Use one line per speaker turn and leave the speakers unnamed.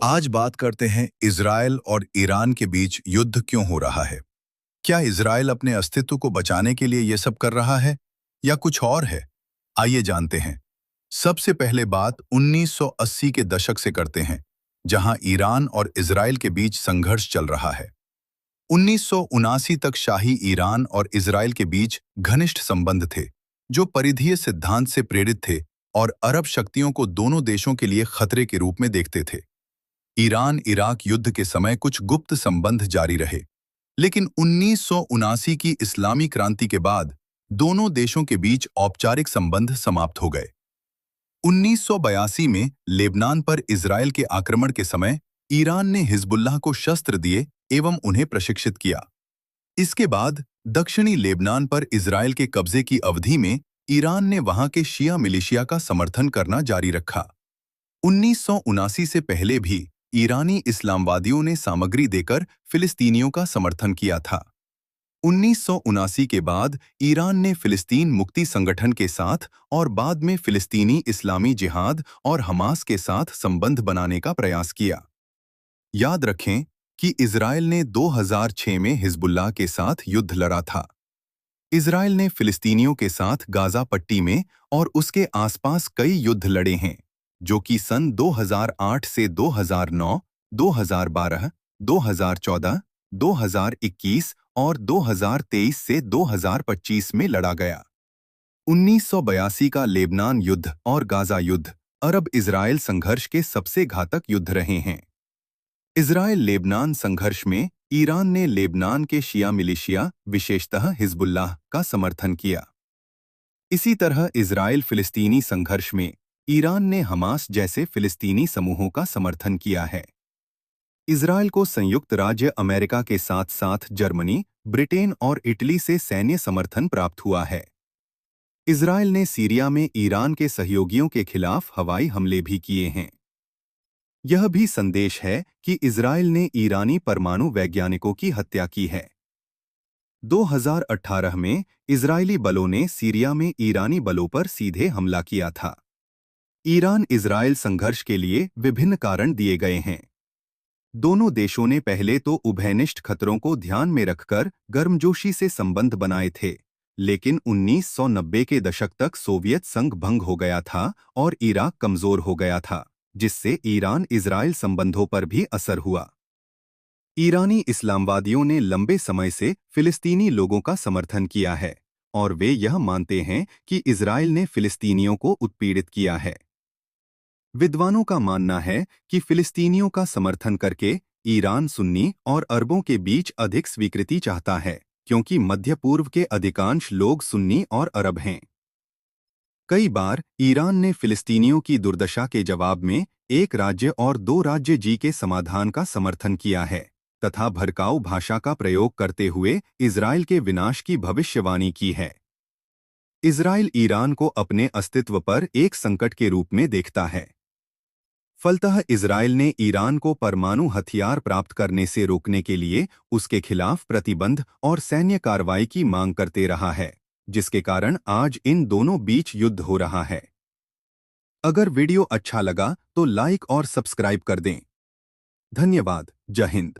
आज बात करते हैं इजराइल और ईरान के बीच युद्ध क्यों हो रहा है। क्या इजराइल अपने अस्तित्व को बचाने के लिए ये सब कर रहा है या कुछ और है? आइए जानते हैं। सबसे पहले बात 1980 के दशक से करते हैं, जहां ईरान और इजराइल के बीच संघर्ष चल रहा है। 1979 तक शाही ईरान और इजराइल के बीच घनिष्ठ संबंध थे, जो परिधीय सिद्धांत से प्रेरित थे और अरब शक्तियों को दोनों देशों के लिए खतरे के रूप में देखते थे। ईरान इराक युद्ध के समय कुछ गुप्त संबंध जारी रहे, लेकिन 1979 की इस्लामी क्रांति के बाद दोनों देशों के बीच औपचारिक संबंध समाप्त हो गए। 1982 में लेबनान पर इजरायल के आक्रमण के समय ईरान ने हिजबुल्लाह को शस्त्र दिए एवं उन्हें प्रशिक्षित किया। इसके बाद दक्षिणी लेबनान पर इजरायल के कब्जे की अवधि में ईरान ने वहां के शिया मिलिशिया का समर्थन करना जारी रखा। 1979 से पहले भी ईरानी इस्लामवादियों ने सामग्री देकर फिलिस्तीनियों का समर्थन किया था। 1979 के बाद ईरान ने फिलिस्तीन मुक्ति संगठन के साथ और बाद में फिलिस्तीनी इस्लामी जिहाद और हमास के साथ संबंध बनाने का प्रयास किया। याद रखें कि इजरायल ने 2006 में हिजबुल्लाह के साथ युद्ध लड़ा था। इजरायल ने फिलिस्तीनियों के साथ गाजा पट्टी में और उसके आसपास कई युद्ध लड़े हैं, जो कि सन 2008 से 2009, 2012, 2014, 2021 और 2023 से 2025 में लड़ा गया। 1982 का लेबनान युद्ध और गाजा युद्ध अरब-इजरायल संघर्ष के सबसे घातक युद्ध रहे हैं। इजरायल लेबनान संघर्ष में ईरान ने लेबनान के शिया मिलिशिया, विशेषतः हिजबुल्लाह, का समर्थन किया। इसी तरह इजरायल फिलिस्तीनी संघर्ष में ईरान ने हमास जैसे फिलिस्तीनी समूहों का समर्थन किया है। इजरायल को संयुक्त राज्य अमेरिका के साथ साथ जर्मनी, ब्रिटेन और इटली से सैन्य समर्थन प्राप्त हुआ है। इजरायल ने सीरिया में ईरान के सहयोगियों के खिलाफ हवाई हमले भी किए हैं। यह भी संदेश है कि इजरायल ने ईरानी परमाणु वैज्ञानिकों की हत्या की है। 2018 में इजरायली बलों ने सीरिया में ईरानी बलों पर सीधे हमला किया था। ईरान इजरायल संघर्ष के लिए विभिन्न कारण दिए गए हैं। दोनों देशों ने पहले तो उभयनिष्ठ खतरों को ध्यान में रखकर गर्मजोशी से संबंध बनाए थे, लेकिन 1990 के दशक तक सोवियत संघ भंग हो गया था और इराक कमजोर हो गया था, जिससे ईरान इजरायल संबंधों पर भी असर हुआ। ईरानी इस्लामवादियों ने लंबे समय से फिलिस्तीनी लोगों का समर्थन किया है और वे यह मानते हैं कि इजरायल ने फिलिस्तीनियों को उत्पीड़ित किया है। विद्वानों का मानना है कि फिलिस्तीनियों का समर्थन करके ईरान सुन्नी और अरबों के बीच अधिक स्वीकृति चाहता है, क्योंकि मध्य पूर्व के अधिकांश लोग सुन्नी और अरब हैं। कई बार ईरान ने फिलिस्तीनियों की दुर्दशा के जवाब में एक राज्य और दो राज्य जी के समाधान का समर्थन किया है तथा भड़काऊ भाषा का प्रयोग करते हुए इजरायल के विनाश की भविष्यवाणी की है। इजरायल ईरान को अपने अस्तित्व पर एक संकट के रूप में देखता है। फलतः इजरायल ने ईरान को परमाणु हथियार प्राप्त करने से रोकने के लिए उसके खिलाफ प्रतिबंध और सैन्य कार्रवाई की मांग करते रहा है, जिसके कारण आज इन दोनों बीच युद्ध हो रहा है। अगर वीडियो अच्छा लगा तो लाइक और सब्सक्राइब कर दें। धन्यवाद। जय हिंद।